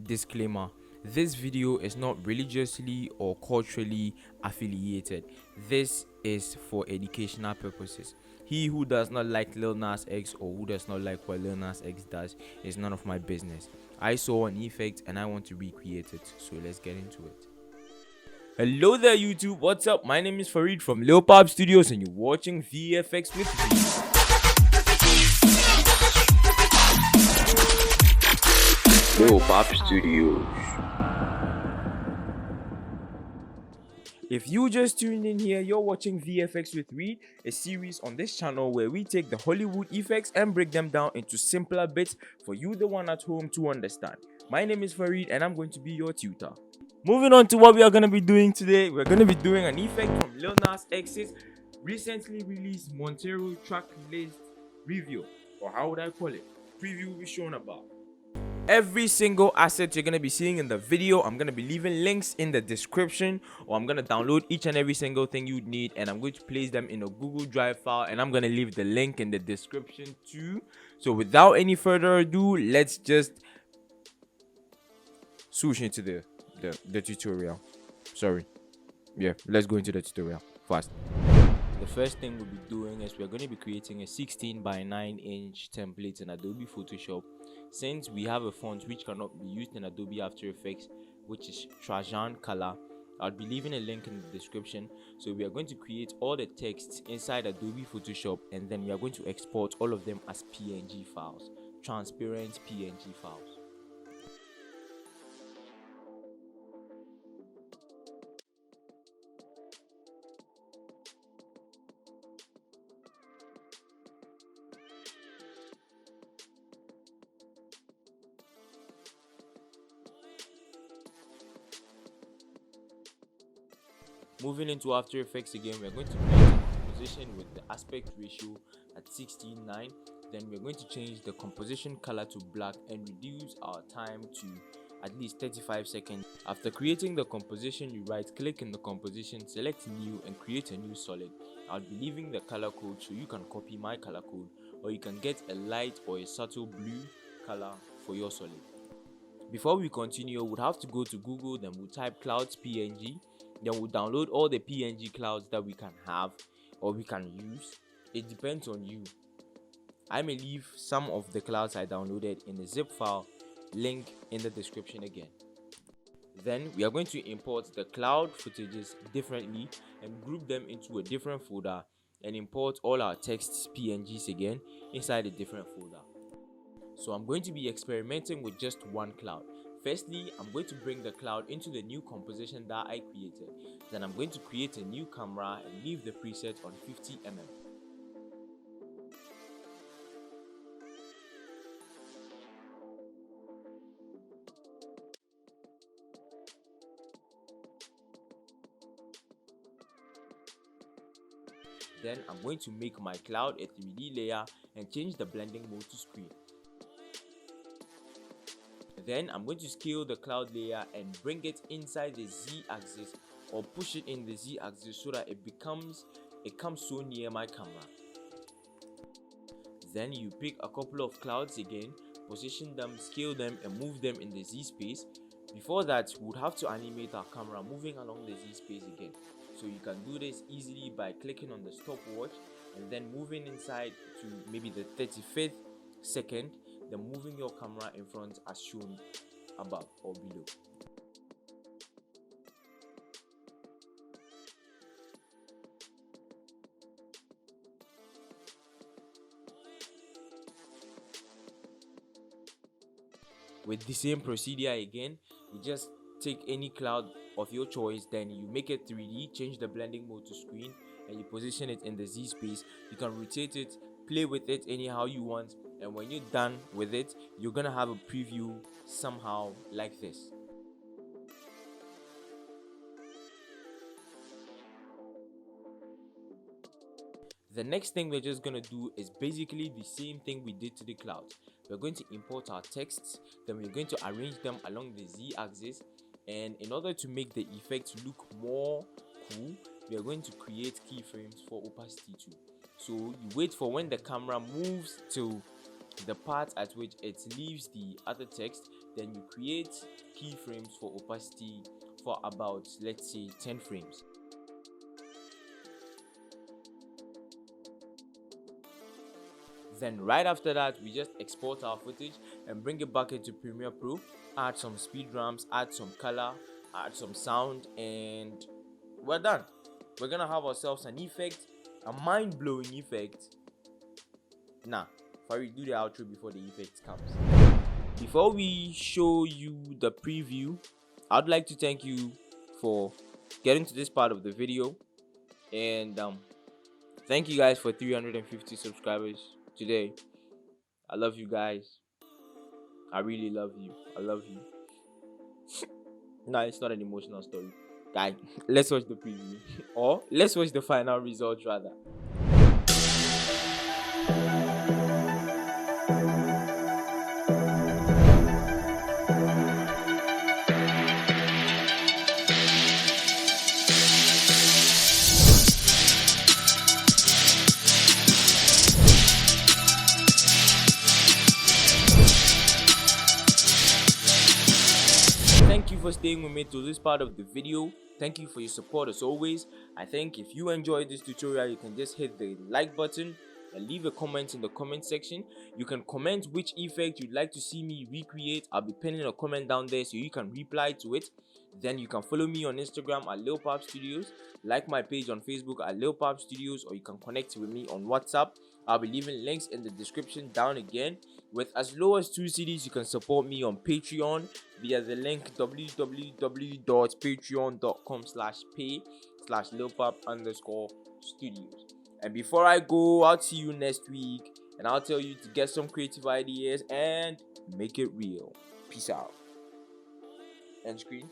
Disclaimer: this video is not religiously or culturally affiliated. This is for educational purposes. He who does not like Lil Nas X or who does not like what Lil Nas X does is none of my business. I saw an effect and I want to recreate it, so let's get into it. Hello there YouTube, what's up? My name is Fareed from Lil Pop Studios and you're watching VFX with Reed. Lil Pop Studios. If you just tuned in here, you're watching VFX with Reed, a series on this channel where we take the Hollywood effects and break them down into simpler bits for you, the one at home, to understand. My name is Fareed and I'm going to be your tutor. Moving on to what we are going to be doing today, we're going to be doing an effect from Lil Nas X's recently released Montero Tracklist review, or how would I call it? Preview will be shown about. Every single asset you're going to be seeing in the video, I'm going to be leaving links in the description, or I'm going to download each and every single thing you need and I'm going to place them in a Google Drive file, and I'm going to leave the link in the description too. So without any further ado, let's just swoosh into the tutorial. Let's go into the tutorial fast. The first thing we'll be doing is we're going to be creating a 16 by 9 inch template in Adobe Photoshop. Since we have a font which cannot be used in Adobe After Effects, which is Trajan color, I'll be leaving a link in the description. So we are going to create all the texts inside Adobe Photoshop, and then we are going to export all of them as PNG files, transparent PNG files. Moving into After Effects again, we're going to create a composition with the aspect ratio at 16:9. Then we're going to change the composition color to black and reduce our time to at least 35 seconds. After creating the composition, you right click in the composition, select new and create a new solid. I'll be leaving the color code so you can copy my color code, or you can get a light or a subtle blue color for your solid. Before we continue, we'll have to go to Google, then we'll type clouds PNG. Then we'll download all the PNG clouds that we can have or we can use. It depends on you. I may leave some of the clouds I downloaded in a zip file, link in the description again. Then we are going to import the cloud footages differently and group them into a different folder, and import all our text PNGs again inside a different folder. So I'm going to be experimenting with just one cloud. Firstly, I'm going to bring the cloud into the new composition that I created. Then I'm going to create a new camera and leave the preset on 50mm. Then I'm going to make my cloud a 3D layer and change the blending mode to screen. Then I'm going to scale the cloud layer and bring it inside the Z-axis, or push it in the Z-axis so that it comes so near my camera. Then you pick a couple of clouds again, position them, scale them and move them in the Z space. Before that, we would have to animate our camera moving along the Z space again. So you can do this easily by clicking on the stopwatch and then moving inside to maybe the 35th second, then moving your camera in front as shown above or below. With the same procedure again, you just take any cloud of your choice, then you make it 3D, change the blending mode to screen, and you position it in the Z space. You can rotate it, play with it anyhow you want, and when you're done with it, you're gonna have a preview somehow like this. The next thing we're just gonna do is basically the same thing we did to the clouds. We're going to import our texts, then we're going to arrange them along the Z axis, and in order to make the effect look more cool, we are going to create keyframes for opacity too. So you wait for when the camera moves to the part at which it leaves the other text, Then you create keyframes for opacity for about, let's say, 10 frames. Then right after that, we just export our footage and bring it back into Premiere Pro, add some speed ramps, add some color, add some sound, and we're done. We're gonna have ourselves an effect, a mind-blowing effect. Nah, Farid, do the outro before the effect comes. Before we show you the preview, I'd like to thank you for getting to this part of the video, and thank you guys for 350 subscribers today. I love you guys. I really love you. I love you. No, it's not an emotional story. Guys, let's watch the preview. Or let's watch the final results rather. Thank you for staying with me to this part of the video. Thank you for your support as always. I think if you enjoyed this tutorial, you can just hit the like button and leave a comment in the comment section. You can comment which effect you'd like to see me recreate. I'll be pinning a comment down there so you can reply to it. Then you can follow me on Instagram at Lil Pop Studios, like my page on Facebook at Lil Pop Studios, or you can connect with me on WhatsApp. I'll be leaving links in the description down again. With as low as 2 CDs, you can support me on Patreon via the link www.patreon.com/pay/lilpop_studios. And before I go, I'll see you next week, and I'll tell you to get some creative ideas and make it real. Peace out. End screen.